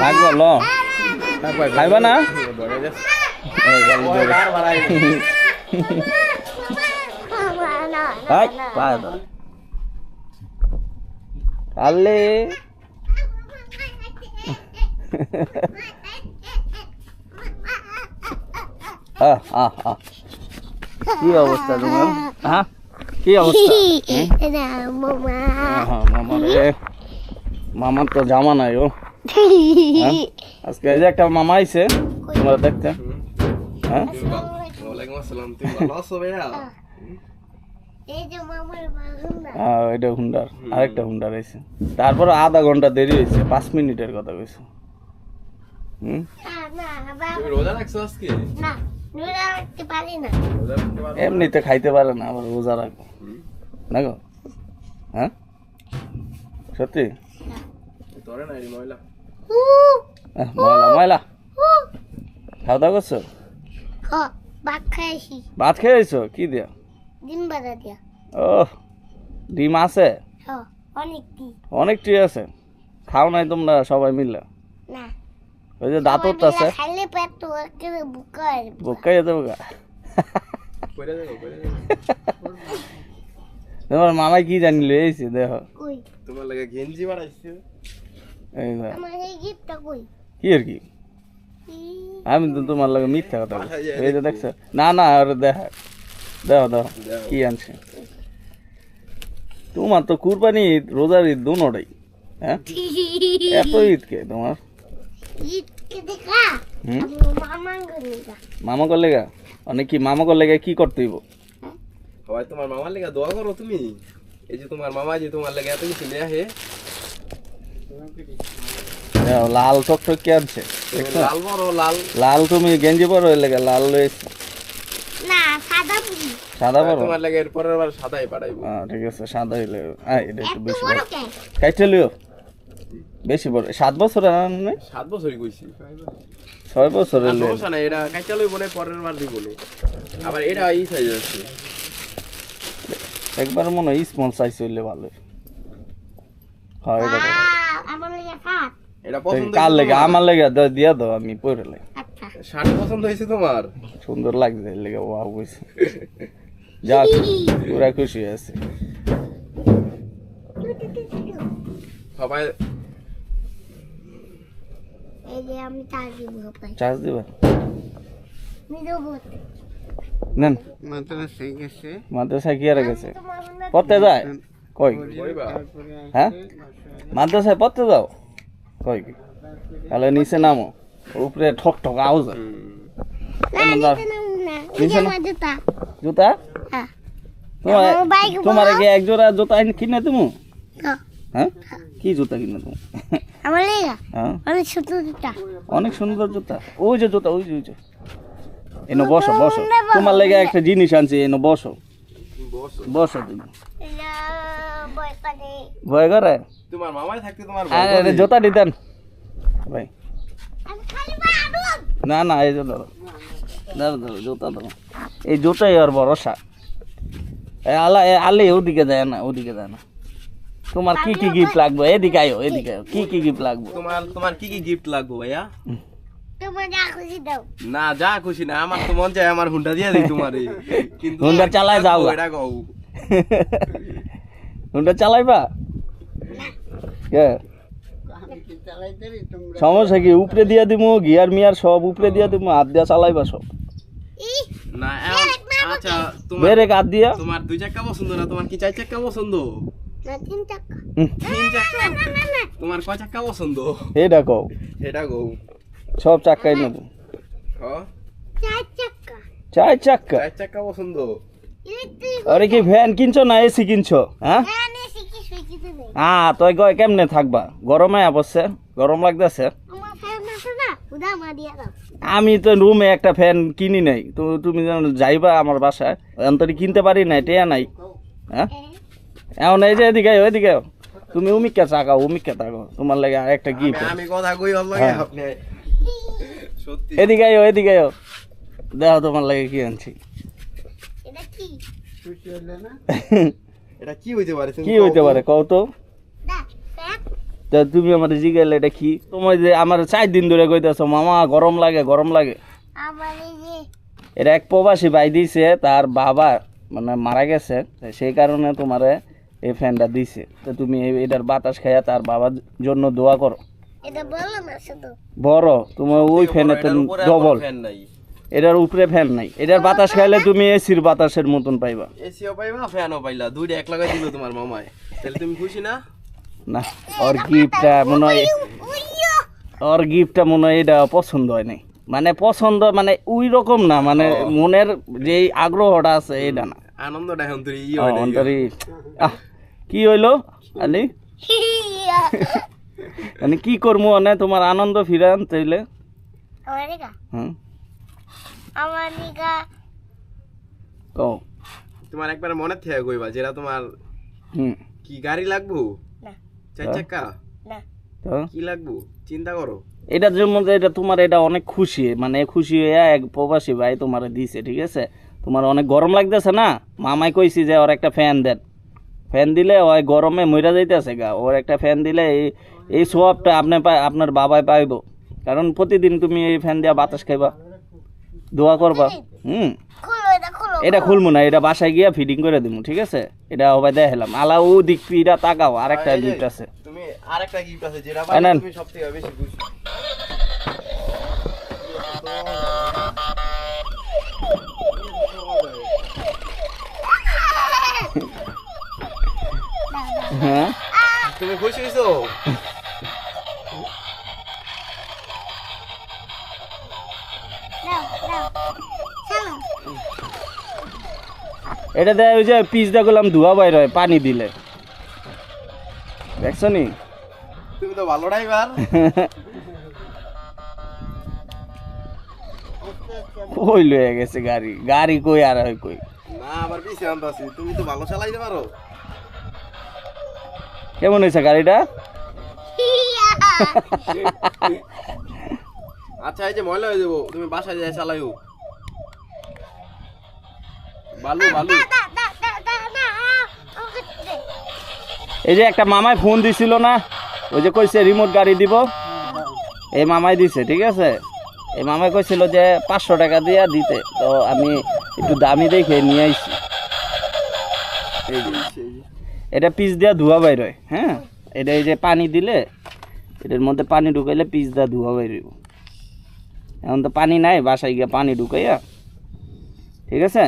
লাগবে ল খাইবা না আলে কি অবস্থা তোমার? হ্যাঁ কি অবস্থা? মামার তো জামা নাই ও আজকে এই যে একটা মামা আইছে তোমরা দেখতে। হ্যাঁ এটা হুন্ডার আরেকটা হুন্ডার আইছে তারপর আধা ঘন্টা দেরি হয়েছে 5 মিনিটের কথা কইছে। এমনিতে খাইতে পারে না আবার রোজা রাখবো না গো। হ্যাঁ সত্যি ময়লা ময়লা খাওয়া দাওয়া করছো? ভাত খেয়েছো কি দিয়া? ও ডিম আছে অনেকটি আছে খাও নাই তোমরা সবাই মিলে? ওই যে দাঁতত আছে বুকাই যেতে বুকা তোমার মামাই কি জানি লইছে দেখো তোমার লাগে গেঞ্জি বানাইছে এই না কি আর কি আমি তো তোমার লাগে মিথ্যা কথা বলছি এই যে দেখছো না না আরে দেখো দেখো দেখো কি আনছে তোমার তো কুরবানি ঈদ রোজার ঈদ দুটোই। হ্যাঁ এত ঈদ কে তোমার? মামা করলে গা অনেক কি মামা করলে গা কি করতে হইব? সবাই তোমার মামার লেগে দোয়া করো তুমি। এই যে তোমার মামা যে তোমার লেগে এত কিছু নিয়ে আসে লাল টকটক কে আনছে লাল বড় লাল লাল তুমি গেঞ্জি পরো এর লেগে লাল লইছে না সাদা পুরি সাদা পরো তোমার লেগে এর পরের বার সাদাই পাঠাইবো। হ্যাঁ ঠিক আছে সাদা হইলে এটা একটু বেশি বড় কাইটে লিও বেশি বড় 7 বছর না 7 বছরই কইছি 6 বছরের লই সমস্যা নাই এটা কাইটা লইব না পরের বার দিব না আবার এটা এই সাইজ আছে একবার মনে হয় স্মল সাইজ হইলে ভালো হয় এটা আমার লাগে কাট এটা পছন্দ কার লাগে আমার লাগে দিয়া দাও আমি পরে লাই আচ্ছা শার্ট পছন্দ হইছে তোমার? সুন্দর লাগছে এর লাগে ওয়াও কইছে যা পুরা খুশি আছে সবাই। এই যে আমি চার্জ দিব ভাই চার্জ দিবা নিদেবো নেন মাদ্রাসায় কি আর গেছে পড়তে যায় কই হ্যাঁ মাদ্রাসায় পড়তে যাও কই কি তাহলে নিচে নামো উপরে ঠক ঠক আওয়াজ হয় জুতা তোমার কি এক জোড়া জুতা কিনে তুমি? হ্যাঁ কি জুতা কিনে তুমি? আমার লেগা হ্যাঁ অনেক সুন্দর জুতা অনেক সুন্দর জুতা ওই যে জুতা ওই যে এনো বসো বসো তোমার লেগে একটা জিনিস আনছি এনো বসো বসো তুমি ভয় করে তোমার মামাই থাকতে তোমার আরে জুতা দিতেন ভাই না না এই জুতা দাও দাও জুতা দাও এই জুতাই আর ভরসা আলে ওদিকে যায় না ওদিকে যায় না তোমার কি কি গিফট লাগবে এদিকে আয়ো কি কি গিফট লাগবে তোমার কি কি গিফট লাগবে ভাইয়া? তোমার যা খুশি দাও না যা খুশি না আমার তো মন চায় আমার হুন্ডা দিয়ে দিই তোমারে কিন্তু হুন্ডা চালায় যাও এটা কও হুন্ডা চালাইবা কে সমস্যা কি উপরে দিয়া দিমু গিয়ার মিয়ার সব উপরে দিয়া দিমু হাত দিয়া চালাইবা সব না আচ্ছা তোমার ব্রেক হাত দিয়া তোমার 2 চাকা পছন্দ না তোমার কি 4 চাকা পছন্দ? না 3 টাকা 3 চাকা তোমার কয় চাকা পছন্দ? এটা কও এটা কও সব চাকাই নেব হ্যাঁ 4 টাকা 4 চাকা 4 চাকা পছন্দ। ইলেকট্রিক আরে কি ফ্যান কিনছো না এসি কিনছো? হ্যাঁ এনে শিখি শিখি দেবে তুই কয় কেমনে থাকবা গরমে অবশ্যই গরম লাগতেছে আমার ফ্যান আছে না উদা মা দিয়া দাও আমি তো রুমে একটা ফ্যান কিনি নাই তো তুমি যাইবা আমার বাসায় অন্তরি কিনতে পারি না টেয়া নাই হ্যাঁ এমন এই যে এদিকে তুমি উমিকা চাকাও উমিকা থাকো তোমার লাগে আর একটা গিফট আমি কথা কই আল্লাহ আপনি সত্যি এদিকে আয়ো দেখো তোমার লাগে কি আনছি এটা কি খুশি হইলে না এটা কি হইতে পারে কি হইতে পারে কও তো দা ফ্যান তা তুমি আমার জিজ্ঞাসা এটা কি তোমার যে আমার 4 দিন ধরে কইতাছো মামা গরম লাগে গরম লাগে আমার এই যে এটা এক প্রবাসী ভাই দিছে তার বাবা মানে মারা গেছে সেই কারণে তোমারে এই ফ্যানটা দিছে তো তুমি এটার বাতাস খাইয়া তার বাবার জন্য দোয়া করো এটা বলো না শুধু বড় তোমার ওই ফ্যানের তো ডবল ফ্যান নাই এটার উপরে ফ্যান নাই এটার বাতাস খাইলে তুমি এসির বাতাসের মতন পাইবা এসিও পাইবা ফ্যানও পাইলা দুইটা এক লাগাই দিল তোমার মামায় তাহলে তুমি খুশি না না ওর গিফটটা মনে হয় ওর গিফটটা মনে হয় এটা পছন্দ হয় নাই মানে পছন্দ মানে ওই রকম না মানে মনের যে আগ্রহটা আছে এটা না আনন্দটা এখন তুই অন্তরি কি হইলো আলি মানে কি করবো মানে তোমার আনন্দ ফিরে আনতে হইলে আমার নিকা হুম আমার নিকা কও তোমার একবার মনে থেকে কইবা যেটা তোমার হুম কি গাড়ি লাগবো না 4 চাকা না তো কি লাগবো চিন্তা করো এটার জন্য যে এটা তোমার এটা অনেক খুশি মানে খুশি হয়ে এক প্রবাসী ভাই তোমার দিছে ঠিক আছে তোমার অনেক গরম লাগতেছে না মামাই কইছি যে ওর একটা ফ্যান দেন ফ্যান দিলে ওই গরমে মইরা যাইতেছে গা ওর একটা ফ্যান দিলে এই সোয়াবটা আপনার বাবাই পাইব কারণ প্রতিদিন তুমি এই ফ্যান দিয়া বাতাস খাইবা দোয়া করবা খুলো এটা খুলো এটা খুলবো না এটা বাসায় গিয়া ফিডিং করে দিব ঠিক আছে এটা সবাই দেখালাম আলা ও দিক পিটা তাকাও আরেকটা গিফট আছে তুমি আরেকটা গিফট আছে যেটা আনেন। তুমি সবথেকে বেশি খুশি হ্যাঁ তুমি খুশি হইছো দাও দাও চলো এটা দেয় ওই যে পিস দা করলাম ধোয়া বাইর হয় পানি দিলে দেখছো নি তুমি তো ভালো ড্রাইভার কই লয়ে গেছে গাড়ি গাড়ি কই আর হয় কই না আবার পিছে আনতাছি তুমি তো ভালো চালাইতে পারো কেমন হয়েছে গাড়িটা আচ্ছা এই যে ময়লা হয়ে যাবো তুমি বাসায় যায় চালাইও বালু বালু দা দা দা দা না ওকে দে এই যে একটা মামাই ফোন দিছিল না ওই যে কইছে রিমোট গাড়ি দিব এই মামাই দিছে ঠিক আছে এই মামাই কইছিল যে 500 টাকা দিয়া দিতে তো আমি একটু দামি দেখে নিয়ে আইছি এই যে এটা পিস দিয়া ধোয়া বাইর হয় হ্যাঁ এটা এই যে পানি দিলে এটার মধ্যে পানি ঢুকাইলে পিস দিয়া ধোয়া বাইর হইব এখন তো পানি নাই বাসায় গিয়ে পানি ঢুকাইয়া ঠিক আছে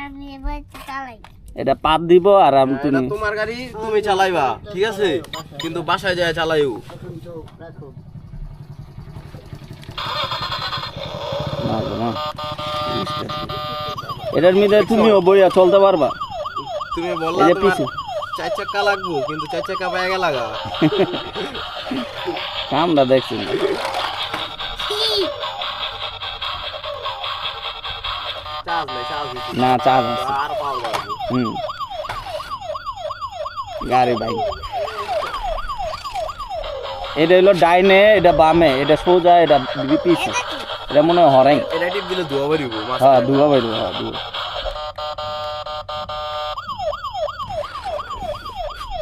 আমি এবার চালাই এটা পাত দিব আর আমি এটা তুমি তোমার গাড়ি তুমি চালাইবা ঠিক আছে কিন্তু বাসায় যায় চালাইও না গো, না। এটার মধ্যে তুমিও বইয়া চলতে পারবা তুমি এই বললা যে তোমার পিছে 4 চাকা লাগবো কিন্তু 4 চাকা পায়ে গেল লাগা কামটা দেখছি না। চার্জ নাই চার্জ দিছি না চার্জ আছে আর পাওয়া যাবে হুম গাড়ি ভাই এটা হলো ডাইনে এটা বামে এটা সোজা এটা পিছে এটা মনে হয় হরেং এটা টিপ দিলে ধোয়া বেরিব হ্যাঁ দুয়া বাইর হ্যাঁ দুয়া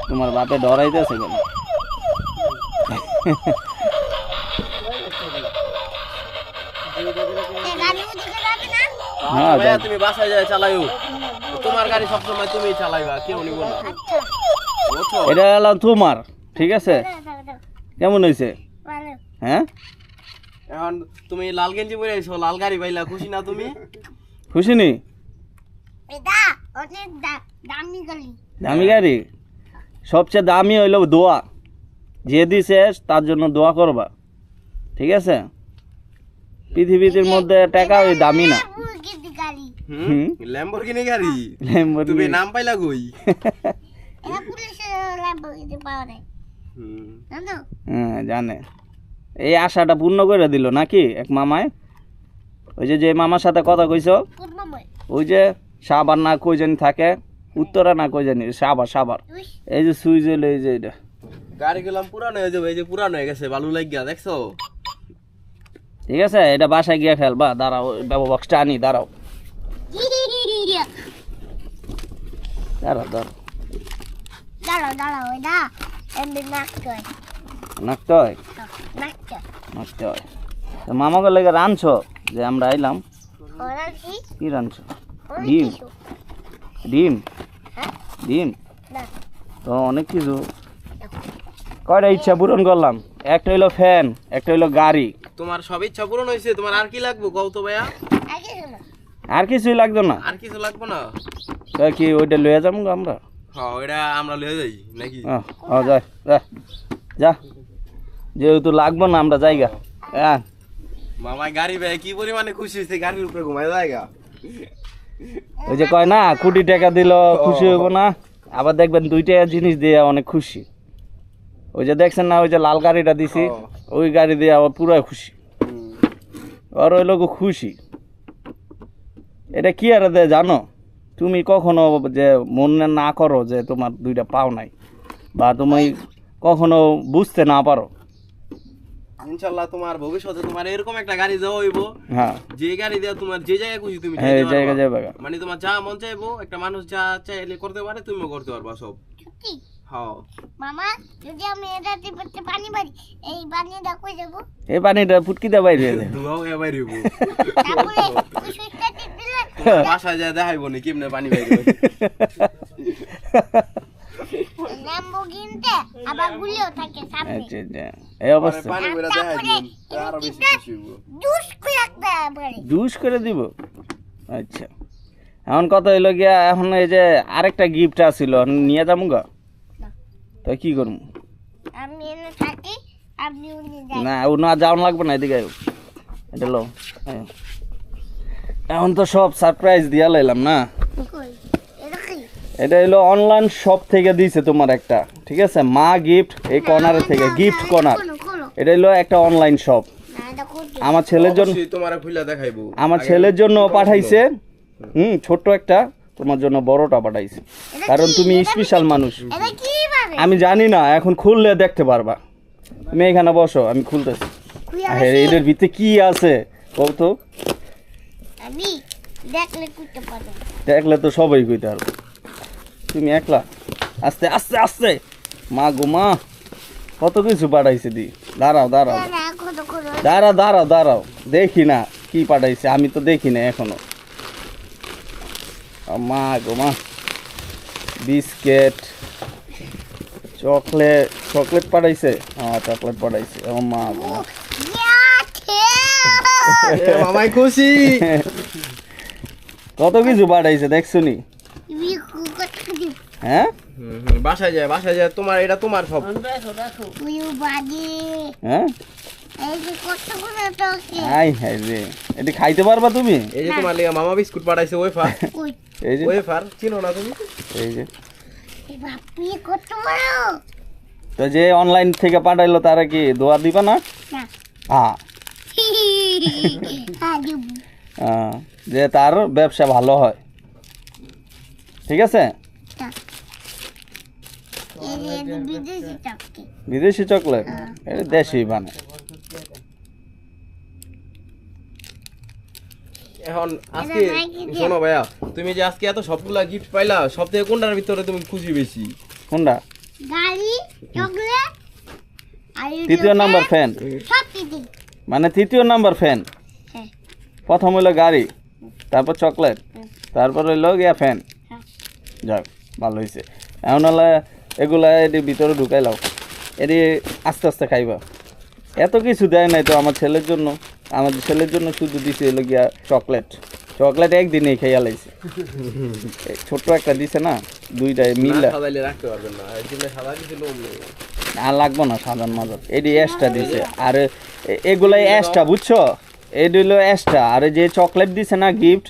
তোমার বাপে ডরাইতেছে কেন গাড়ি উঠে যাবে না হ্যাঁ ভাইয়া তুমি বাসায় যায় চালাইও তোমার গাড়ি সবসময় তুমি চালাইবা কেউ নিব না আচ্ছা বুঝছো এটা হলো তোমার ঠিক আছে দাও দাও দাও কেমন হয়েছে ভালো হ্যাঁ এখন তুমি লাল গেঞ্জি পরে আইছো লাল গাড়ি পাইলা খুশি না তুমি খুশি নি এটা অনেক দামি গাড়ি দামি গাড়ি সবচেয়ে দামি হইলো দোয়া যে দিছে তার জন্য দোয়া করবা ঠিক আছে পৃথিবীর মধ্যে টাকা ওই দামি না মুরগির গাড়ি হুম। ল্যাম্বরগিনি গাড়ি ল্যাম্বরগিনি। তুমি নাম পাইলা কই এটা পুলিশের ল্যাম্বরগিনি পাওয়া যায় জানো হ্যাঁ জানে এই আশাটা পূর্ণ করে দিল নাকি এক মামায় ওই যে মামার সাথে কথা কইছো পূর্ণময় ওই যে সাবার না কই জানি থাকে উত্তরা না কই জানি সাবার এই যে সুইচ হইলো এই যে এটা গাড়ি গেলাম পুরানো হয়ে যাবে এই যে পুরানো হয়ে গেছে বালু লাগিয়া দেখছো ঠিক আছে এটা বাসায় গিয়ে খেলবা দাঁড়াও বাবু বক্সটা আনি দাঁড়াও দাঁড়াও দাঁড়াও দাঁড়াও এটা এমনি নাকতে হয় নাকতে হয় নাকতে নাকতে হয় তো মামাকে লেগে রাঁধছো যে আমরা আইলাম ওরা কি কি রাঁধছো অনেক ডিম কিছু ডিম হ্যাঁ ডিম না তো অনেক কিছু কয়টা ইচ্ছা পূরণ করলাম একটা হইলো ফ্যান একটা হইলো গাড়ি তোমার সব ইচ্ছা পূরণ হয়েছে, তোমার আর কি লাগবে কও তো ভাইয়া? আগে শোনো আর কিছুই লাগতো না আর কিছু লাগবে না? তো কি ওইটা লয়ে যাবো আমরা হ্যাঁ ওইটা আমরা লয়ে যাই নাকি? যা যা যা যেহেতু লাগবো না আমরা জায়গা হ্যাঁ মামাই গাড়ি ভাই কি পরিমাণে খুশি হয়েছে, গাড়ির উপরে ঘুমায় জায়গা। ওই যে কয় না কোটি টাকা দিল খুশি হইব না, আবার দেখবেন 2 টাকা জিনিস দিয়ে অনেক খুশি। ওই যে দেখছেন না ওই যে লাল গাড়িটা দিছি ওই গাড়ি দিয়ে আবার পুরো খুশি, আর ওই লোক খুশি। এটা কি আর দেয় জানো, তুমি কখনো যে মনে না করো যে তোমার 2টা পাও নাই, বা তুমি কখনো বুঝতে না পারো। ইনশাআল্লাহ তোমার ভবিষ্যতে তোমার এরকম একটা গাড়ি দেওয়া হইব, হ্যাঁ যে গাড়ি দিয়ে তোমার যে জায়গায় খুশি তুমি এই যাইতে জায়গা পারবা। যাবে মানে তোমার যা মন চাইবো, একটা মানুষ যা চাইলে করতে পারে তুমিও করতে পারবা সব। সত্যি হ্যাঁ মামা যদি আমি এটা টিপতে পানি বাড়ি এই পানিটা কই যাব এই পানিটা ফুটকিতে বাইরে যায়। দুয়াও এবার হইব। তারপরে ওই সুইচটা টিপ দিলে তোমার বাসায় যা দেখাইবো নি কেমনে পানি বাইরে হয়। ল্যাম্বোগিনিতে আবার গুলিও থাকে সামনে আচ্ছা আচ্ছা এই অবস্থা পানি বইরা দেখাই দিন, আরো বেশি খুশি হইব। জুস করে একটা বাড়ি জুস করে দিব। আচ্ছা এখন কথা হইলো গিয়া, এখন এই যে আরেকটা গিফট আছিল নিয়ে যাবো গা, তো কি করবো? আমি এনে থাকি আপনি উনি যাই না ও না যাওয়ান লাগবে না, এদিকে আয়ো। এটা লো আয়ো। এখন তো সব সারপ্রাইজ দিয়া লাইলাম না, কই এটা কি এটা হলো অনলাইন শপ থেকে দিয়েছে তোমার একটা, ঠিক আছে? মা গিফট এই কর্নারে থেকে, গিফট কর্নার। খোলো এটা হলো একটা অনলাইন শপ, না এটা খুলতে আমার ছেলের জন্য, অবশ্যই তোমারে খুলে দেখাইবো। আমার ছেলের জন্য পাঠাইছে। ছোট্ট একটা, তোমার জন্য বড়টা পাঠাইছে, কারণ তুমি স্পেশাল মানুষ। এটা কি ভাবে আমি জানি না, এখন খুললে দেখতে পারবা। তুমি এখানে বসো, আমি খুলতেছি। এদের ভিতরে কি আছে বল তো, আমি দেখলে করতে পারবো দেখলে তো সবাই কইতে পারবো। তুমি একলা, আস্তে আস্তে আস্তে, মা গো মা, কত কিছু পাঠাইছে দি। দাঁড়াও দাঁড়াও না কত করো দাঁড়াও দাঁড়াও দাঁড়াও, দেখি না কি পাঠাইছে, আমি তো দেখি না এখনো। মা গো মা, বিস্কিট, চকলেট, চকলেট পাঠাইছে। হ্যাঁ চকলেট পাঠাইছে। ও মা গো মা, এ মামাই খুশি। কত কিছু পাঠাইছে দেখছো নি? হ্যাঁ বাসায় যায়, বাসায় যায়, তোমার এটা তোমার সব। হ্যাঁ হাই হাই রে, এটা খাইতে পারবা তুমি? এই যে তোমার লিগা মামা বিস্কুট পাঠাইছে, ওয়েফার। এই যে ওয়েফার চিনো না তুমি? এই যে তো যে অনলাইন থেকে পাঠাইলো তারা কি দোয়া দিবা না? হ্যাঁ যে তার ব্যবসা ভালো হয়, ঠিক আছে? বিদেশি চকলেট, এটা দেশি বানায়। এখন আজকে শোনো ভাইয়া, তুমি যে আজকে এত সবগুলা গিফট পাইলা, সব থেকে কোনটার ভিতরে তুমি খুশি বেশি? কোনটা? গাড়ি চকলেট আর 3য় নাম্বার ফ্যান, সব দিদি মানে 3য় নাম্বার ফ্যান। হ্যাঁ প্রথম হইলো গাড়ি, তারপর চকলেট, তারপর হইলো গিয়া ফ্যান। হ্যাঁ যাক ভালো হয়েছে। এখন হলে এগুলা এটি ভিতরে ঢুকাইলাও, এটি আস্তে আস্তে খাইবা। এত কিছু দেয় নাই তো আমার ছেলের জন্য, আমার ছেলের জন্য শুধু দিছে হলো গিয়া চকলেট। চকলেট একদিনেই খাইয়া লাইছে, ছোট্ট একটা দিছে না, 2টায় মিললা। সাজাইলে রাখতে পারবেন না, এই জন্য সাজাই দিছিল। আর লাগবো না সাজান মাজার, এটি এক্সট্রা দিছে। আর এগুলাই এক্সট্রা, বুঝছো? এটি হলো এক্সট্রা। আর যে চকলেট দিছে না গিফট,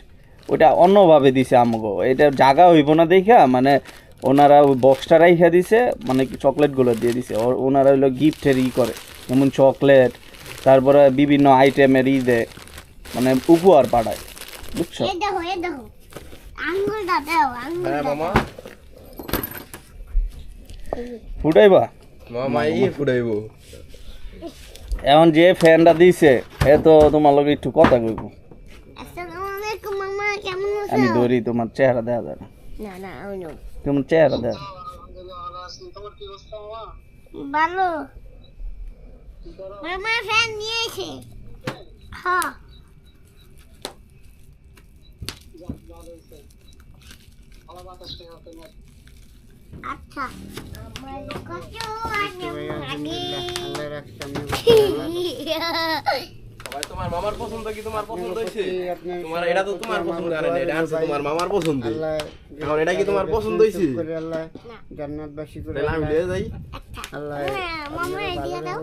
ওটা অন্যভাবে দিছে আমাকে। এটা জায়গা হইব না দেখা, মানে ওনারা ওই বক্সটা রাইখা দিছে, মানে চকলেটগুলো দিয়ে দিছে। ওনারা হইলো গিফটের করে, যেমন চকলেট, তারপরে বিভিন্ন আইটেমের দেয়, মানে উপহার পাঠায়, বুঝছো? এই দেখো আঙ্গুলটা দাও, আঙ্গুলটা হ্যাঁ মামা, ফুটাইবা মামা এই ফুটাইবো। এখন যে ফ্যানটা দিছে এ তো তোমার লগে একটু কথা কইব। আসসালামু আলাইকুম মামা, কেমন আছো? আমি ধরি, তোমার চেহারা দেখা যায় না। না না আমি তোমার চেহারা দেখা, ভালো মামা ফ্যান নিয়ে এসে হ্যাঁ আচ্ছা আমার কত ভাই তোমার মামার পছন্দ কি তোমার পছন্দ হইছে তোমার এটা তো তোমার পছন্দ আর এটা আছে তোমার মামার পছন্দ এখন এটা কি তোমার পছন্দ হইছে আল্লাহ জান্নাতবাসী করে তাহলে আমি লিয়ে যাই আল্লাহ মামা দিয়ে দাও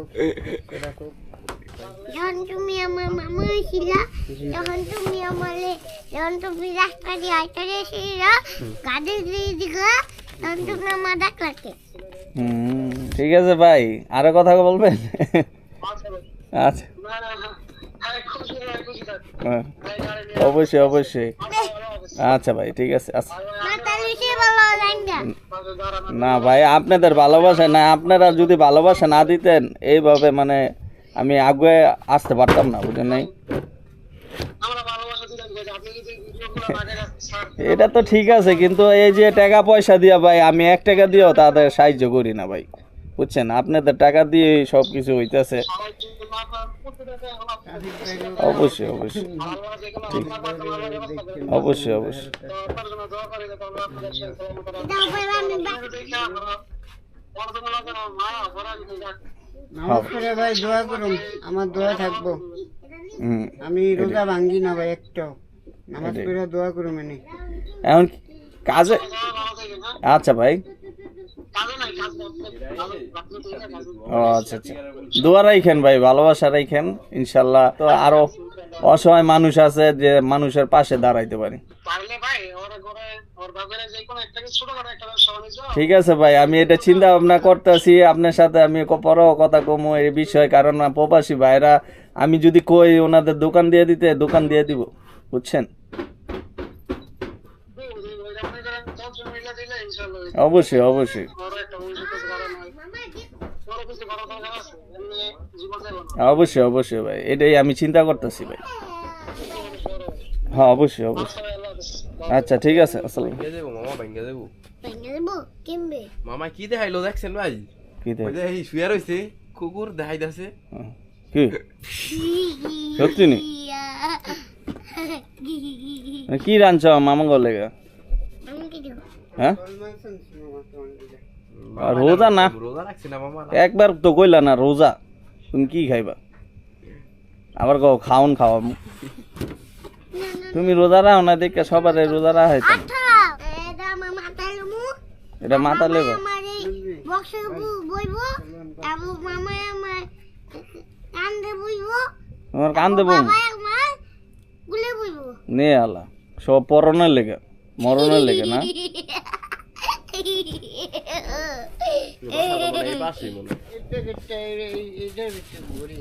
রাখো। যখন তুমি আমার মামা ছিলা যখন তুমি রাস্তা দিয়ে হাঁটতে গেছিলা গাড়ি দিয়ে দিঘা তখন তুমি আমার ডাকলাতে ঠিক আছে ভাই আরো কথা বলবেন আচ্ছা হ্যাঁ, অবশ্যই অবশ্যই আচ্ছা ভাই ঠিক আছে আচ্ছা মাতালি সে ভালো জানগা না ভাই আপনাদের ভালোবাসা না আপনারা যদি ভালোবাসা না দিতেন এইভাবে মানে আমি আগে আসতে পারতাম না বুঝলেন নাই এটা তো ঠিক আছে কিন্তু এই যে টাকা পয়সা দিয়া ভাই আমি 1 টাকা দিয়েও তাদের সাহায্য করি না ভাই বুঝছেন আপনাদের টাকা দিয়ে সব কিছু হইতেছে অবশ্যই অবশ্যই ঠিক অবশ্যই অবশ্যই নামাজ পড়ে ভাই দোয়া করুন, আমার দোয়া থাকবো। আমি রোজা ভাঙ্গি না ভাই একটাও, নামাজ পড়ে দোয়া করুন। মানে এখন কাজে আচ্ছা ভাই ও আচ্ছা আচ্ছা দোয়া রাখেন ভাই, ভালোবাসা রাখেন, ইনশাল্লাহ তো আরো অসহায় মানুষ আছে যে মানুষের পাশে দাঁড়াইতে পারি। ঠিক আছে ভাই, আমি এটা চিন্তা ভাবনা করতেছি আপনার সাথে আমি পরেও কথা কমো এই বিষয়, কারণ প্রবাসী ভাইরা আমি যদি কই ওনাদের দোকান দিয়ে দিতে দোকান দিয়ে দিব, বুঝছেন। অবশ্যই অবশ্যই অবশ্যই অবশ্যই ভাই, এটাই আমি চিন্তা করতেছি ভাই। হ্যাঁ অবশ্যই অবশ্যই আচ্ছা ঠিক আছে। আসসালাম মামা কি দেখাইলো দেখছেন ভাই? কি দেখাই শুয়ে রয়েছে কুকুর দেখাইতেছে। কি সত্যি নি? কি রাঁধছ মামা গলে? হ্যাঁ রোজা না, রোজা রাখছি না মামা। একবার তো কইলা না রোজা, তুমি কি খাইবা? আবার কও খাওন খাওয়া, তুমি রোজা রাও না দেখে সবার রোজা রাখা হইতো। এটা মাথা লেবা তোমার কান দেব নে আলা সব পরনের লেগে মরণের লেগে না।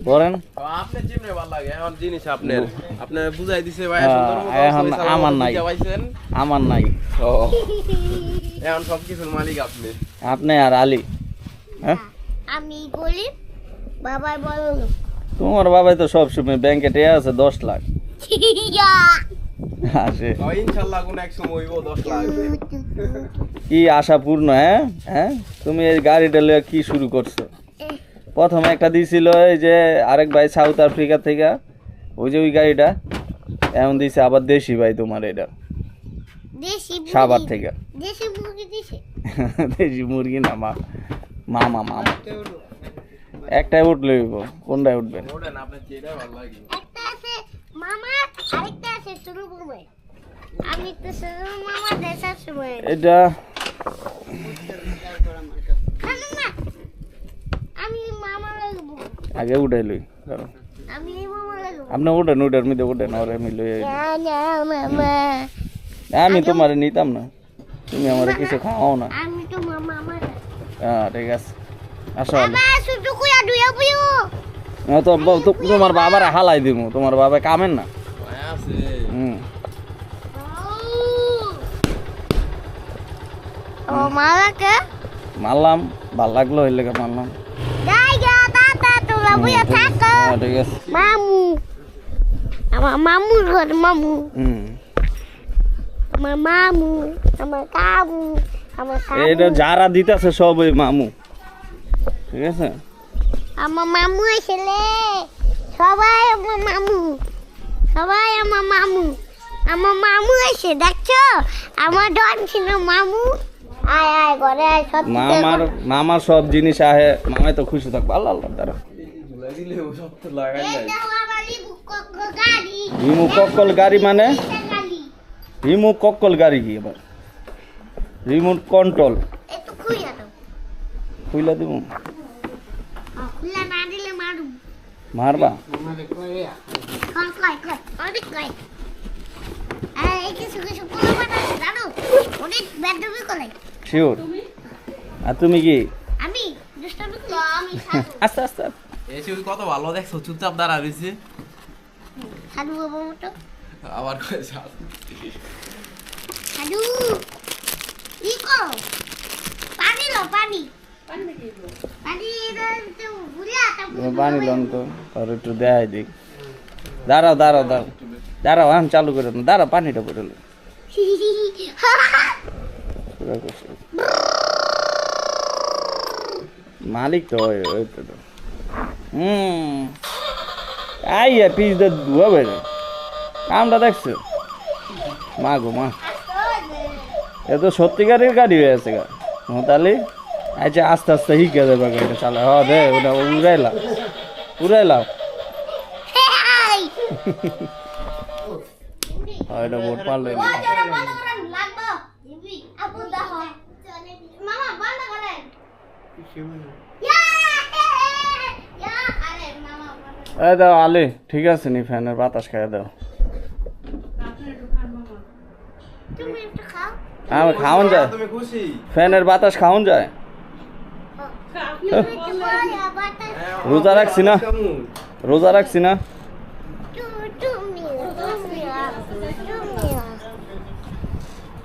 বলেন আপনার জিমে ভালো লাগে এখন জিনিস আপনার আপনার বুঝাই দিছে ভাই। এখন আমার নাই, আমার নাই, এখন সবকিছুর মালিক আপনি। আপনি আর আলী। হ্যাঁ আমি গরিব, বাবাই বড় লোক। তোমার বাবাই তো সবসময় ব্যাংকে টেয়া আছে 10 লাখ আসে। ইনশাআল্লাহ কোন এক সময় হইব 10 লাখ। কি আশা পূর্ণ? হ্যাঁ হ্যাঁ তুমি এই গাড়িটা লইয়া কি শুরু করছো? প্রথমে একটা দিছিল এই যে আরেক ভাই সাউথ আফ্রিকা থেকে, ওই যে ওই গাড়িটা, এখন দিছে আবার দেশি ভাই তোমার এটা দেশি সাভার থেকে। দেশি মুরগি দিছে, দেশি মুরগি না মামা মামা একটাই উঠলে কোনটায় উঠবেন? ওঠেন আপনার যেটা ভালো লাগে। একটা আছে মামা, আরেকটা আছে শুরু করবে। আমি তো শুরু মামা দেশার সময় এটা আমি মামা লাগবো, আগে উঠাই লই, কারণ আমি মামা লাগবো। আপনি উঠেন, উঠের মধ্যে উঠেন, আর আমি লই না মামা, আমি তোমার নিতাম না, তুমি আমার কিছু খাওয়াও না। আমি তো মামা আমার। হ্যাঁ ঠিক আছে আসো। বাবা শুধু কুয়া দুয়া বুইও তো তোমার বাবার হালাই দিব, তোমার বাবা কামেন না। ভাই আছে ও মালাকে মারলাম, ভাল লাগলো এই লেগে মারলাম। জায়গা দাদা তোরা বুইয়া থাকো। হ্যাঁ ঠিক আছে। মামু, আমার মামুর ঘর, মামু আমার মামু, আমার কামু, আমার কামু। এটা যারা দিতেছে সব ওই মামু, ঠিক আছে? আমার মামু এসেলে সবাই আমার মামু, সবাই আমার মামু। আমার মামু এসে দেখছো, আমার ডন ছিল মামু। আয় আয় করে আয়, সত্যি মামার সব জিনিস আহে, মামাই তো খুশি থাকবে। আল্লাহ আল্লাহ দাঁড়া। রিমু কক্কল গাড়ি মানে? রিমু কক্কল গাড়ি কি এবার? রিমোট কন্ট্রোল খুইলা দিব। মারবা? শিওর? আর তুমি কি? আস্তে আস্তে এসে কত ভালো দেখছো, চুপচাপ দাঁড়া রয়েছে। আবার পানি লন তো আর একটু দেখাই দিক। দাঁড়াও দাঁড়াও দাঁড়াও দাঁড়াও, এখন চালু করে না, দাঁড়াও পানিটা পড়ে মালিক তো ওই তো আইয়া পিস দিয়ে ধুয়া বেড়ে কামটা দেখছো? মা গো মা, এ তো সত্যিকারের গাড়ি হয়ে আছে গা। তাহলে আচ্ছা আস্তে আস্তে শিখে দেবে গাড়িটা চালা। হ দে, ওটা উড়াইলাম উড়াইলাম। এটা বোট পারলে এই দাও আলে, ঠিক আছে নি, ফ্যানের বাতাস খাইয়ে দাও। খাওয়ান যায়, ফ্যানের বাতাস খাওয়ান যায়। রোজা রাখছি না, রোজা রাখছি না।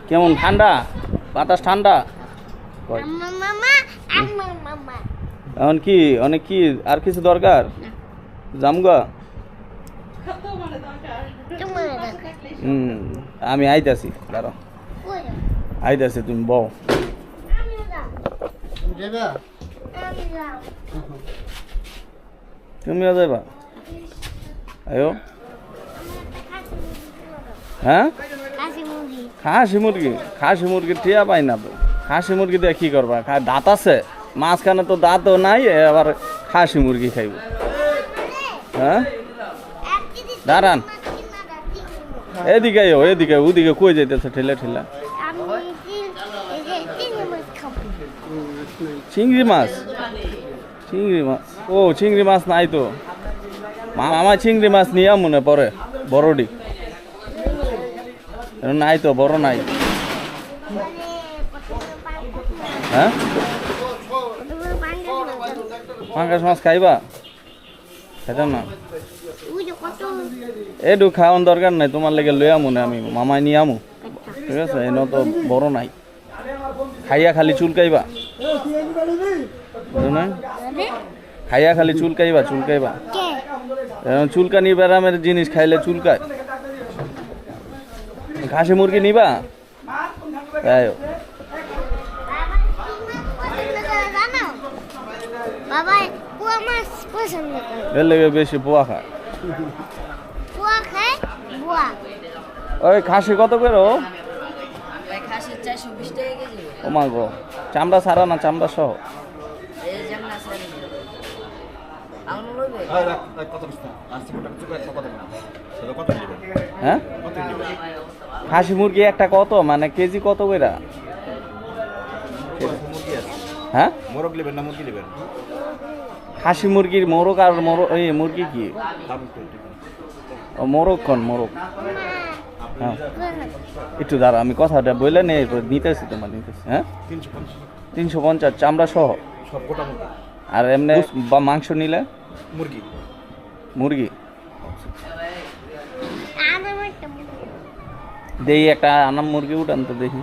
কেমন ঠান্ডা? বাতাস ঠান্ডা? এখন কি অনেক কি আর কিছু দরকার? জামগা আমি আইতাছি, দাঁড়াও আইতাছি, তুমি বও। তুমিও যাইবা? আয়ো। হ্যাঁ, খাসি মুরগি? খাসি মুরগি টিয়া পাই না তো। খাসি মুরগি দিয়ে কি করবা? দাঁত আছে মাঝখানে তো, দাঁতও নাই, আবার খাসি মুরগি খাইব? হ্যাঁ দাঁড়ান, এদিকে এদিকে, ওদিকে কই যাইতেছে ঠেলা ঠেলা? চিংড়ি মাছ? চিংড়ি মাছ? ও চিংড়ি মাছ নাই তো। মামা চিংড়ি মাছ নিয়ে মনে পরে বড়ডি নাই তো, বড় নাই। হ্যাঁ, পাঙ্গাস মাছ খাইবা? খাইতাম না। এটু খাওয়ান দরকার নাই, তোমার লেগে লই আমু না, আমি মামাই নিয়ে আমু। ঠিক আছে, এনে তো বড় নাই। খাইয়া খালি চুলকাইবা? খাইয়া খালি চুলকাইবা? চুলকাইবা? চুলকানি ব্যারামের জিনিস খাইলে চুলকায়। খাসি মুরগি নিবা? তাই এর লেগে বেশি পোয়া খায়। ওই খাসি কত করে? ও মা গো, চামড়া ছাড়া না চামড়া সহ? হ্যাঁ, খাসি মুরগি একটা কত, মানে কেজি কত করে? হ্যাঁ, মোরগ নেবেন না মুরগি নেবেন? খাসি মুরগির মোরগ আর এই মুরগি কি? ও মোরগ কোন মোরগ? হ্যাঁ একটু দাঁড়া, আমি কথাটা বললে নেই, নিতেছি তোমার নিতেছি। হ্যাঁ 350 চামড়া সহ? আর এমনি বা মাংস নিলে? মুরগি। মুরগি দেখি একটা আনাম মুরগি উঠান তো দেখি।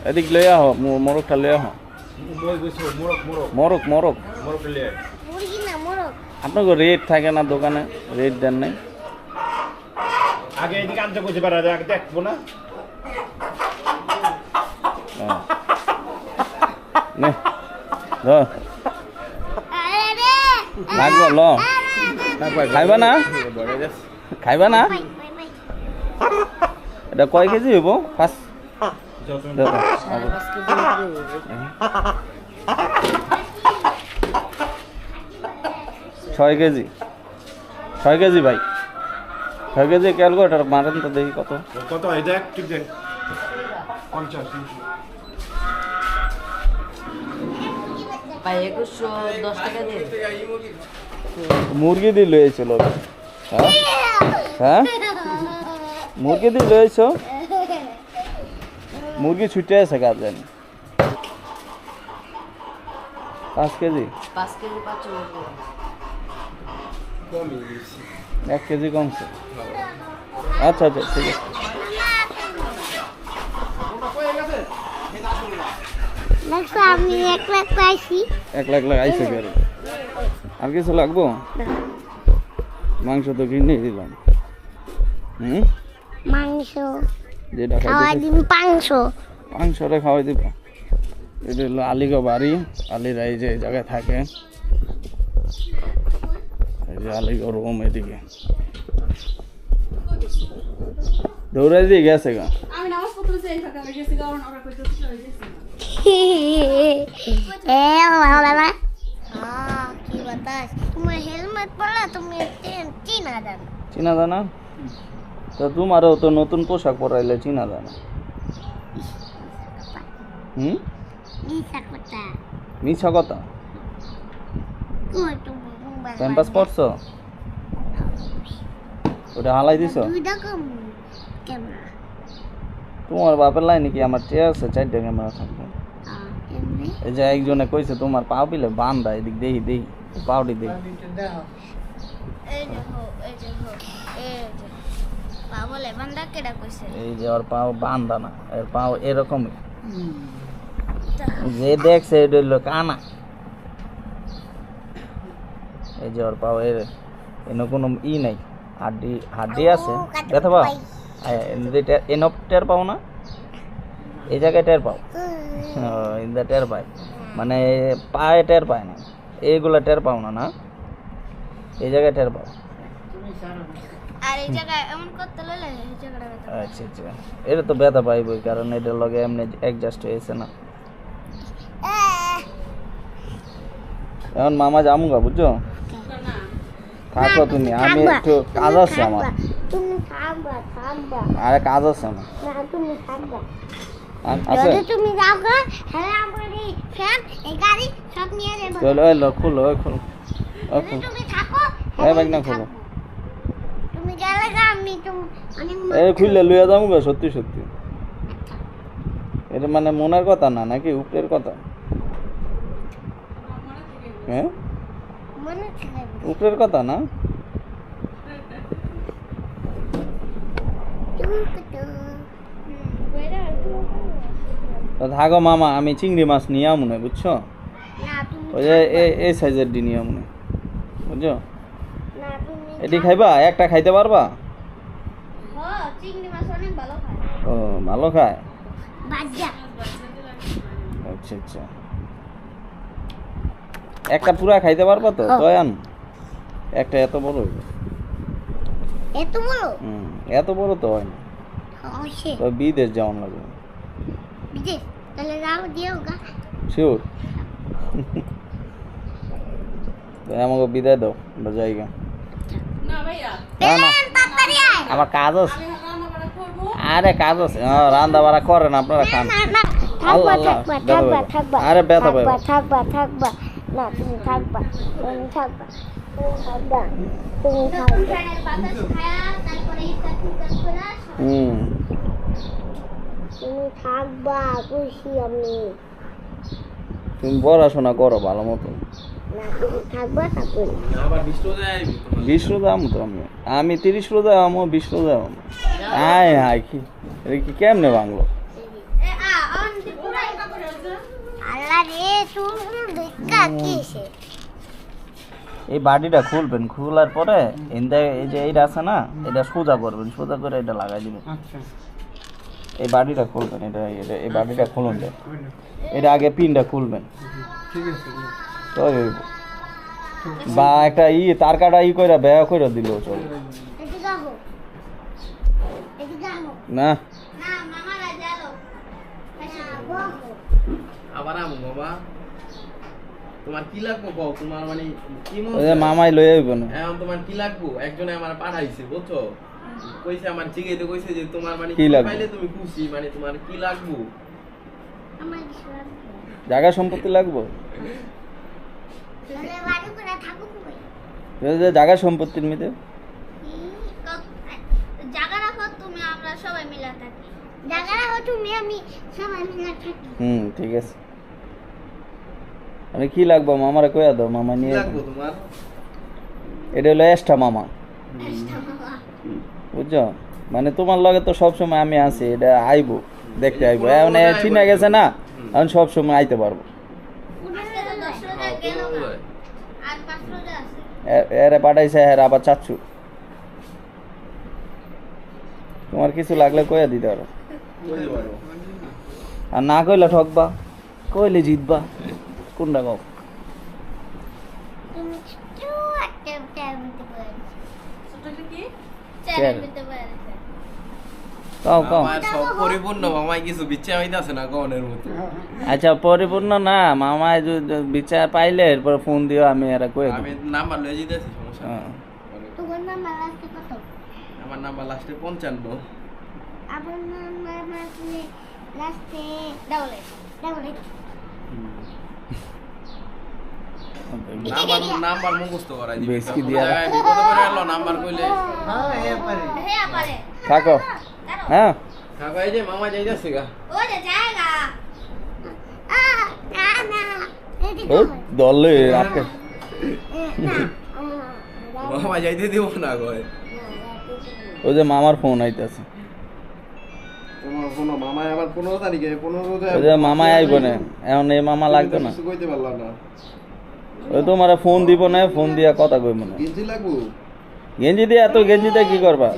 এদিক লই আহ, মোরগটা লই আহ। মোরগ মোরগ আপনাকে রেট থাকে না দোকানে? রেট দেন নাই? আগে এদিকে আনতে কইতে পারা, আগে দেখবো না। ধর আরে লাগবো ল খাইবা না খাইবা না এটা কয় কেজি হইব ফার্স্ট 6 কেজি 6 কেজি ভাই 6 কেজি ক্যালকুলেটার মারেন তো দেখি কত কত হয় দেখ ঠিক দেখ 50 ভাই 2110 টাকা দিয়ে মুরগি দিয়ে লইছিল হ্যাঁ হ্যাঁ মুরগি দিয়ে লইছ মুরগি ছুটে আছে গাছেন 5 কেজি 5 কেজি 5 টাকা কমই দিছি 1 কেজি কমছে আচ্ছা আচ্ছা ঠিক আছে দেখো আমি 1 লাখ পাইছি 1 লাখ লাগাইছে কি আর কিছু লাগবো মাংস তো কিনে দিলাম মাংস যেটা খাওয়াই দিন মাংসটা খাওয়াই দিবা এটা হলো আলিগো বাড়ি আলিরা এই যে জায়গায় থাকে এই যে আলিগো রুম এদিকে দৌড়াই দিয়ে গেছে গা আমি নামাজ পড়তে চাই থাকা হয়ে গেছি কারণ ওরা কইতে চলে গেছে বাবা কি বাতাস তোমার হেলমেট পরলা তুমি চিনা জানো চিনা জানা তো তোমারও তো নতুন পোশাক পরাইলে চিনা জানা মিছা কথা ক্যাম্পাস পড়ছো ওটা হালাই দিছো তোমার বাপের লাইনে কি আমার চেয়ে আছে 4টা ক্যামেরা থাকবে এই যে একজনে কইছে তোমার পা পিলে বান্ধা এদিক দেখি দেখি পাউডি দেখি এই যে ওর পাও বান্ধা না এর পাও এরকমই যে দেখছে এটা হইলো কানা এই যে ওর পাও এর এনে কোনো ই নাই হাড্ডি আছে ব্যথা পাও এনপ টের পাও না এই জায়গায় টের পাও ইন্দা টের পায় মানে পায়ে টের পায় না এইগুলা টের পাও না না এই জায়গায় টের পাও আর এই জায়গায় এমন করতে লইলে এই জায়গাটা আচ্ছা আচ্ছা এটা তো ব্যথা পাইবই কারণ এটার লগে এমনি অ্যাডজাস্ট হয়েছে না এখন মামা যামুগা বুঝছো থাকো তুমি আমি একটু কাজ আছে আমার তুমি থাকবা আরে কাজ আছে আমার না তুমি থাকবা আছে যদি তুমি যাও গা তাহলে আমার এই ফ্যান এই গাড়ি সব নিয়ে যাবো চলো এলো খুলো খুলো যদি তুমি থাকো এই ব্যাগ না খুলো তুমি গেলে গা আমি তুমি অনেক এই খুললে লইয়া যামুগা সত্যি সত্যি এটা মানে মনের কথা না নাকি উপরের কথা হ্যাঁ মনে থাকে উপরের কথা না তো থাকো মামা আমি চিংড়ি মাছ নিয়ে মনে বুঝছো না তুমি ওই যে এই সাইজের ডি নিয়ে মনে বুঝছো না তুমি এটি খাইবা একটা খাইতে পারবা হ্যাঁ চিংড়ি মাছ অনেক ভালো খায় ও ভালো খায় বাজ্জা আচ্ছা আচ্ছা একটা পুরা খাইতে পারবা তো দয়ান একটা এত বড় হইবে এত বলো এত বড় তো হয় না অবশ্যই তো বিদেশ যাওয়ান লাগবে বিদেশ তাহলে যাও দিও গা শিওর আমাকে বিদায় দাও আমরা যাই গা না ভাইয়া না না তাড়াতাড়ি আয় আমার কাজ আছে আমি রান্না বাড়া করবো আরে কাজ আছে রান্না বাড়া করেন আপনারা খান না আল্লাহ থাকবা আল্লাহ থাকবা ব্যথা থাকবা পাইবো। আরে ব্যথা পাইবো থাকবা না তুমি থাকবা তুমি থাকবা তুমি থাকবা খুশি আমি তুমি পড়াশোনা করো ভালো মতো না তুমি থাকবা তারপরে আবার ডিস্টো যায় আইবি 20 রোজা আমো তো আমি 30 রোজা আমো 20 রোজা আমো আয় হায় কি এটা কি কেমনে বাংলো আল্লাহ রে তুমি দেখা কিসে এই বাড়িটা খুলবেন খোলার পরে এই যে এইটা আছে না এটা সোজা করবেন সোজা করে এটা লাগাই দিবেন আচ্ছা এই বাড়িটা খুলবেন এটা এই বাড়িটা খুলুন এটা আগে পিনটা খুলবেন ঠিক আছে তো হইব বা একটা তার কাটা কইরা ব্যয় কইরা দিল চল এদিকে আহো এদিকে আহো না না মামা রাজালো আচ্ছা বকো আবার আমু বাবা তোমার কি লাগবো কও তোমার মানে কি মন ওই যে মামাই লই আইব না এখন তোমার কি লাগবো একজনে আমার পাঠাইছে বুঝছো কইছে আমার জিগাইতে কইছে যে তোমার মানে কি লাগবো? পাইলে তুমি খুশি মানে তোমার কি লাগবো আমার সব জায়গা সম্পত্তি লাগবো তাহলে বাড়ি করে থাকো কই এই যে জায়গা সম্পত্তির মিতে জায়গা রাখো তুমি আমরা সবাই মিলে থাকি জায়গা রাখো তুমি আমি সবাই মিলে থাকি ঠিক আছে মানে কি লাগবো মামারে কইয়া দাও মামা কি নিয়ে লাগবো তোমার এটা হলো এক্সট্রা মামা বুঝছো মানে তোমার লগে তো সবসময় আমি আছি এটা আইবো দেখতে আইবো এখন চিনা গেছে না এখন সবসময় আইতে পারবো আর 5 রোজা আছে এরে পাঠাইছে হ্যাঁ আবার চাচ্ছু তোমার কিছু লাগলে কইয়া দিতে পারো কইতে পারো আর না কইলে ঠকবা কইলে জিতবা কোনটা কও তুমি একটু একটা টাইম দিতে পারো ছোটটা কি চ্যানেল দিতে পারো কও কও আমার সব পরিপূর্ণ মামাই কিছু বিচ্ছা হইতাছে না গনের মতো আচ্ছা পরিপূর্ণ না মামায় বিচার পাইলে এরপর ফোন দিও আমি এরা কয়ে দেবো আমি নাম্বার লয়ে যেতেছি সমস্যা নেই। হ্যাঁ। তোমার নাম্বার আছে কত আমার নাম্বার লাস্টে 55 আমার নাম্বার আছে লাস্টে ডাবল নাম্বার মুখস্থ করাই দিবি বেশ কি দিয়া? বিপদ করে এলো নাম্বার কইলে হ্যাঁ এ পারে হে পারে থাকো হ্যাঁ কাকা এই যে মামা যাইতাছে গা ও যে জায়গা না না এদিকে ও দলে আটকে মামা যাইতে দিব না কয় ওই যে মামার ফোন আইতাছে তোমার কোনো মামা আবার 15 তারিখে 15 ওই যে মামা আইব না এখন এই মামা লাগবে না কিছু কইতে পারলাম না ওই তোমার ফোন দিব না ফোন দিয়া কথা কইব না গেঞ্জি লাগবো গেঞ্জি দিয়ে এত গেঞ্জি দিয়ে কি করবা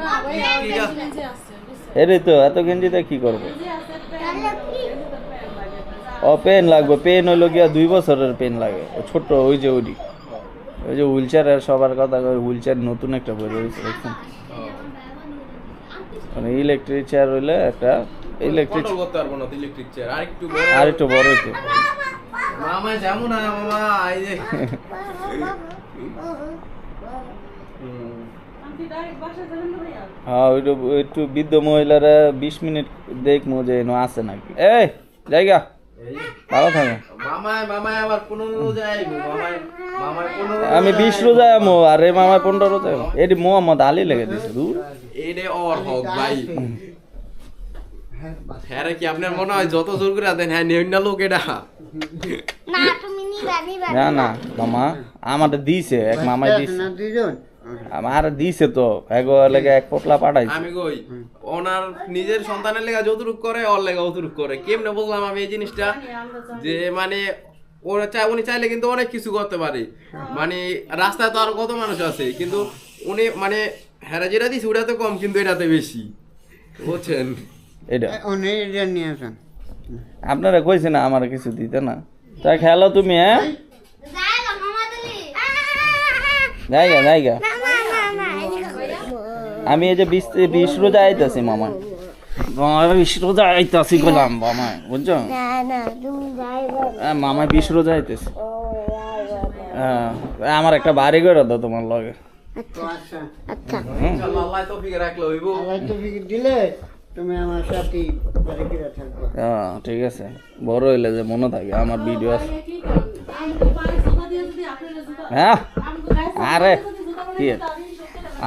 না ভাই ঠিক আছে। গেঞ্জি আছে বুঝছো এরই তো এত গেঞ্জি দিয়ে কি করবো গেঞ্জি আছে প্যান্ট লাগে ও পেন লাগবে পেন হইলো গিয়া 2 বছরের পেন লাগে ও ছোট ওই যে ওই যে হুইল চেয়ার সবার কথা হুইল চেয়ার নতুন একটা বই রয়েছে দেখছেন মানে ইলেকট্রিক চেয়ার হইলে একটা ইলেকট্রিক কন্ট্রোল করতে পারবো না ইলেকট্রিক চেয়ার আরেকটু বড় আর একটু বড় হইতো মামা যেমন না মামা এই যে আমি ডাইরেক্ট বাসা যাবেন না ভাইয়া হ্যাঁ ওইটা একটু বৃদ্ধ মহিলারা 20 মিনিট দেখবো যে এনো আছে নাকি এই জায়গা ভালো থাকে মামা আবার 15 যাইবো মামা 15 আমি 20 রোজা আমো আর এই মামা 15 রোজা এটি মোহাম্মদ আলী লেগে দিছে দূর এইডে ওর হক ভাই হ্যাঁ রে কি আপনার মনে হয় যত জোর করে দেন হ্যাঁ নেই না লোক এটা না তুমি নিবা না না মামা আমাদের দিছে এক মামাই দিছে না দুইজন আমার দিছে তো এগো লেগে এক পোটলা পাঠাইছে আমি কই ওনার নিজের সন্তানের লেগা যতটুক করে ওর লেগা অতটুক করে কেমনে বললাম আমি এই জিনিসটা যে মানে ওরা উনি চাইলে কিন্তু অনেক কিছু করতে পারে মানে রাস্তায় তো আরো কত মানুষ আছে কিন্তু উনি মানে হেরা যেটা দিছে ওটাতে কম কিন্তু এটাতে বেশি বুঝছেন এটা অনেক এটা নিয়ে আসেন আপনারা কইছে না আমার কিছু দিতে না তাই খেলো তুমি হ্যাঁ জায়গা মামা দিলি জায়গা জায়গা না না না এদিকে আমি এই যে 20 রোজা আইতাছি মামা 20 রোজা আইতাছি বললাম মামা বুঝছো না না তুমি জায়গা মামা 20 রোজা আইতেছে আমার একটা বাড়ি করে দাও তোমার লগে আচ্ছা আচ্ছা ইনশাআল্লাহ আল্লাহ তৌফিক রাখলে হইব আল্লাহ তো ফিকির দিলে তুমি আমার সাথে বাড়ি করে থাকবা হ্যাঁ ঠিক আছে বড় হইলে যে মনে থাকে আমার ভিডিও আছে কি করেন আমি তো পায়ে জুতা দিয়ে যদি আপনি জুতা হ্যাঁ আমি তো গায়ে আরে জুতা কি বানাই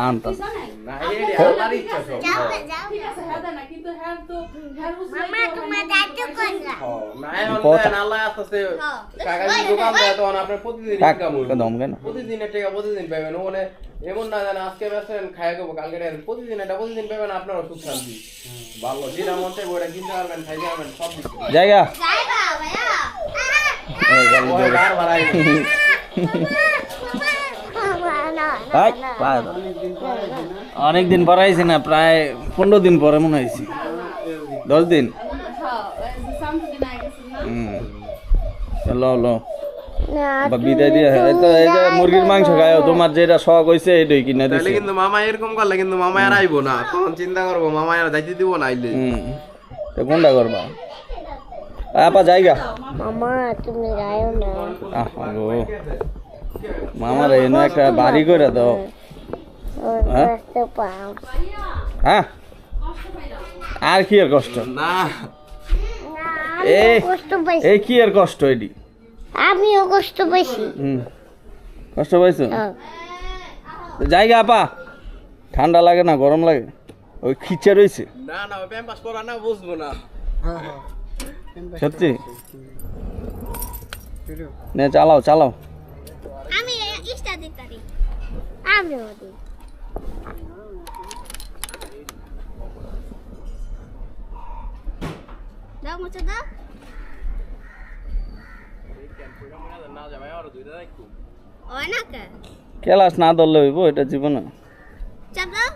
আনতাম না এই আল্লাহর ইচ্ছা সব যাও যাও ঠিক আছে হ্যাঁ দেয় না কিন্তু হ্যাঁ তো হ্যাঁ বুঝলে মামা তোমার দায়িত্ব কোনটা না এখন দেন আল্লাহ আস্তে কাগজ দোকান দেয় তখন আপনার প্রতিদিন থাক ইনকাম হইব দম কেন প্রতিদিনের টাকা প্রতিদিন পাবেন ওখানে এমন না জানা আজকে বেসেন খাই খাবো কালকে নেন প্রতিদিন এটা প্রতিদিন পাবেন আপনারও সুখ শান্তি ভালো যেটা মন চাইবো ওটা কিনতে পারবেন খাইতে পারবেন সব কিছু জায়গা জায়গা ভাইয়া ওই বার বাড়াই অনেকদিন পর আইছি না প্রায় 15 দিন পরে মনে হয়েছি 10 দিন হ্যাঁ সামথিং আই গেছে না লো লো না বা বিদায় দিয়ে এই তো এই যে মুরগির মাংস খায় তোমার যেটা শখ হইছে এটাই কিনে তাহলে দিছি কিন্তু মামা এরকম করলে কিন্তু মামা আর আইবো না, তখন চিন্তা করবো মামা আর যাইতে দিব না আইলে। তো কোনটা করবা আপা জায়গা মামা তুমি যাও না আহো মামার এনে একটা বাড়ি করে দাও ওর হ্যাঁ? কষ্ট পাও হ্যাঁ আর কি আর কষ্ট না এই কষ্ট পাইছি এই কি আর কষ্ট এডি আমিও কষ্ট পাইছি কষ্ট পাইছো হ্যাঁ। জায়গা আপা ঠান্ডা লাগে না গরম লাগে ওই খিচে রয়েছে না না ওই প্যাম্পাস পরা না বুঝবো না। হ্যাঁ হ্যাঁ সত্যি শুরু নে চালাও চালাও আমি ইস্টা দিতারি আমিও দিই দাও মুছে দাও না যা ভাই আর দুইটা রাখো। ওই না কে ক্লাস না ধরলে হইব এটা জীবনে চাপ দাও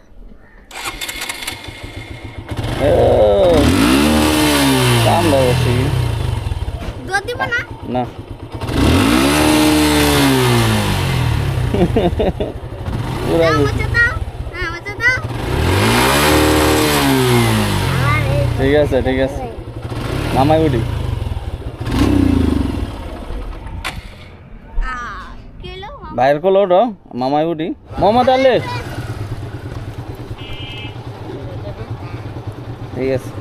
কাম বসি দুধ দিব না না পুরা দাও মুছে দাও হ্যাঁ মুছে দাও আরে ঠিক আছে ঠিক আছে মামাই উঠি কিলো বাইর কল ওঠো মামাই উঠি মোহাম্মদ আলী ঠিক আছে